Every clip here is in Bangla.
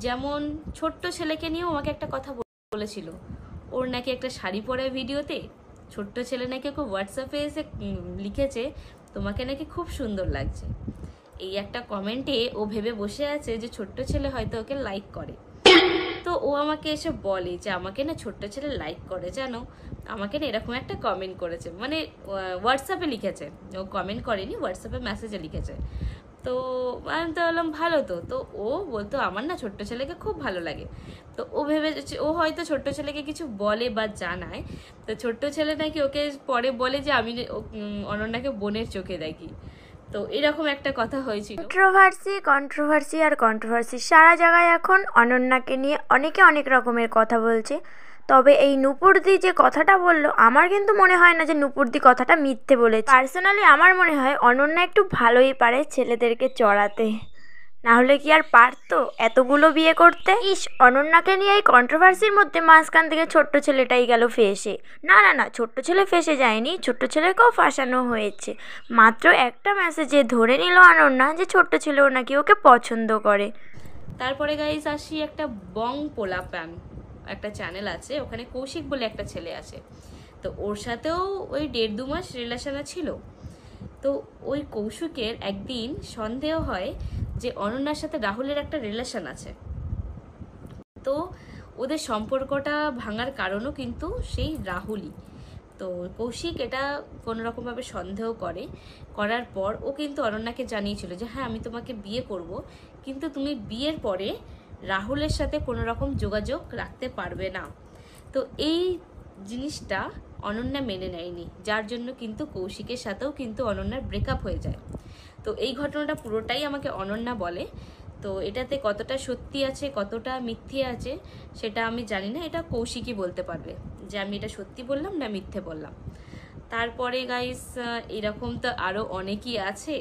যেমন ছোট্ট ছেলেকে নিয়েও আমাকে একটা কথা বলেছিল, ওর নাকি একটা শাড়ি পরা ভিডিওতে ছোট্ট ছেলে নাকি ওকে হোয়াটসঅ্যাপে এসে লিখেছে তোমাকে নাকি খুব সুন্দর লাগছে। এই একটা কমেন্টে ও ভেবে বসে আছে যে ছোট্ট ছেলে হয়তো ওকে লাইক করে। তো ও আমাকে এসে বলে যে আমাকে না ছোট্ট ছেলে লাইক করে, জানো আমাকে না এরকম একটা কমেন্ট করেছে, মানে হোয়াটসঅ্যাপে লিখেছে, ও কমেন্ট করেনি, হোয়াটসঅ্যাপে মেসেজে লিখেছে। তো আমি তো বললাম ভালো। তো ও বলতো আমার না ছোট্ট ছেলেকে খুব ভালো লাগে। তো ও ভেবে, ও হয়তো ছোট্ট ছেলেকে কিছু বলে বা জানায়, তো ছোট্ট ছেলে নাকি ওকে পরে বলে যে আমি অনন্যাকে বোনের চোখে দেখি। তো এরকম একটা কথা হয়েছিল। কন্ট্রোভার্সি আর কন্ট্রোভার্সি সারা জায়গায় এখন অনন্যাকে নিয়ে অনেকে অনেক রকমের কথা বলছে। তবে এই নূপুরদি যে কথাটা বললো, আমার কিন্তু মনে হয় না যে নূপুরদি কথাটা মিথ্যে বলেছে। পার্সোনালি আমার মনে হয় অনন্যা একটু ভালোই পারে ছেলেদেরকে চড়াতে, না হলে কি আর পারতো এতগুলো বিয়ে করতে। অনন্যাকে নিয়ে এই কন্ট্রোভার্সির মধ্যে মাঝখান থেকে ছোট্ট ছেলেটাই গেল ফেঁসে। না না না, ছোট্ট ছেলে ফেঁসে যায়নি, ছোট্ট ছেলেকেও ফাঁসানো হয়েছে। মাত্র একটা মেসেজে ধরে নিল অনন্যা যে ছোট্ট ছেলেও নাকি ওকে পছন্দ করে। তারপরে গাইস আসি একটা বং পোলা প্যান একটা চ্যানেল আছে, ওখানে কৌশিক বলে একটা ছেলে আছে। তো ওর সাথেও ওই 1.5-2 মাস রিলেশনে ছিল। তো ওই কৌশিকের একদিন সন্দেহ হয় যে অনন্যার সাথে রাহুলের একটা রিলেশন আছে। তো ওদের সম্পর্কটা ভাঙার কারণও কিন্তু সেই রাহুলই। তো কৌশিক এটা কোনোরকমভাবে সন্দেহ করার পর ও কিন্তু অনন্যাকে জানিয়েছিল যে হ্যাঁ আমি তোমাকে বিয়ে করব, কিন্তু তুমি বিয়ের পরে রাহুলের সাথে কোনো রকম যোগাযোগ রাখতে পারবে না। তো এই জিনিসটা অনন্যা মেনে নেয়নি, যার জন্য কিন্তু কৌশিকের সাথেও কিন্তু অনন্যার ব্রেকআপ হয়ে যায়। তো এই ঘটনাটা পুরোটাই আমাকে অনন্যা বলে। তো এটাতে কতটা সত্যি আছে কতটা মিথ্যে আছে সেটা আমি জানি না, এটা কৌশিকই বলতে পারবে যে আমি এটা সত্যি বললাম না মিথ্যে বললাম। তারপরে গাইস এরকম তো আরও অনেকই আছে,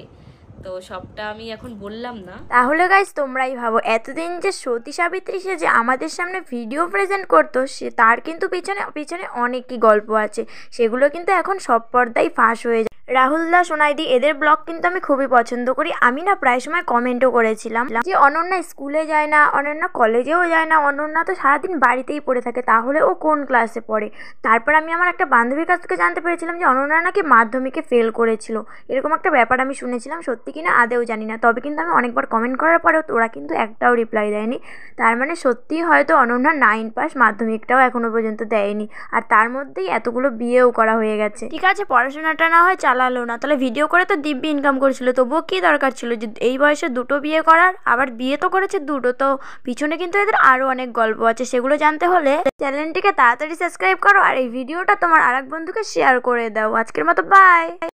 তো সবটা আমি এখন বললাম না। তাহলে গাইস তোমরাই ভাবো, এতদিন যে সতী সাবিত্রী সে যে আমাদের সামনে ভিডিও প্রেজেন্ট করতো, সে তার কিন্তু পিছনে অনেকই গল্প আছে, সেগুলো কিন্তু এখন সব পর্দায় ফাঁস হয়ে যায়। রাহুল দা, সোনাইদি এদের ব্লগ কিন্তু আমি খুবই পছন্দ করি। আমি না প্রায় সময় কমেন্টও করেছিলাম যে অনন্যা স্কুলে যায় না, অনন্যা কলেজেও যায় না, অনন্যা তো সারাদিন বাড়িতেই পড়ে থাকে, তাহলে ও কোন ক্লাসে পড়ে। তারপর আমি আমার একটা বান্ধবীর কাছ থেকে জানতে পেরেছিলাম যে অনন্যা নাকি মাধ্যমিকে ফেল করেছিল, এরকম একটা ব্যাপার আমি শুনেছিলাম, সত্যি কিনা আদেও জানি না। তবে কিন্তু আমি অনেকবার কমেন্ট করার পরেও ওরা কিন্তু একটাও রিপ্লাই দেয়নি। তার মানে সত্যিই হয়তো অনন্যা 9 পাস, মাধ্যমিকটাও এখনো পর্যন্ত দেয়নি, আর তার মধ্যেই এতগুলো বিয়েও করা হয়ে গেছে। ঠিক আছে, পড়াশোনাটা না হয় চালালো না, তাহলে ভিডিও করে তো দিব্যি ইনকাম করেছিল, তবুও কি দরকার ছিল যে এই বয়সে দুটো বিয়ে করার? আবার বিয়ে তো করেছে দুটো, তো পিছনে কিন্তু এদের আরও অনেক গল্প আছে, সেগুলো জানতে হলে চ্যানেলটিকে তাড়াতাড়ি সাবস্ক্রাইব করো আর এই ভিডিওটা তোমার আরেক বন্ধুকে শেয়ার করে দাও। আজকের মতো বাই।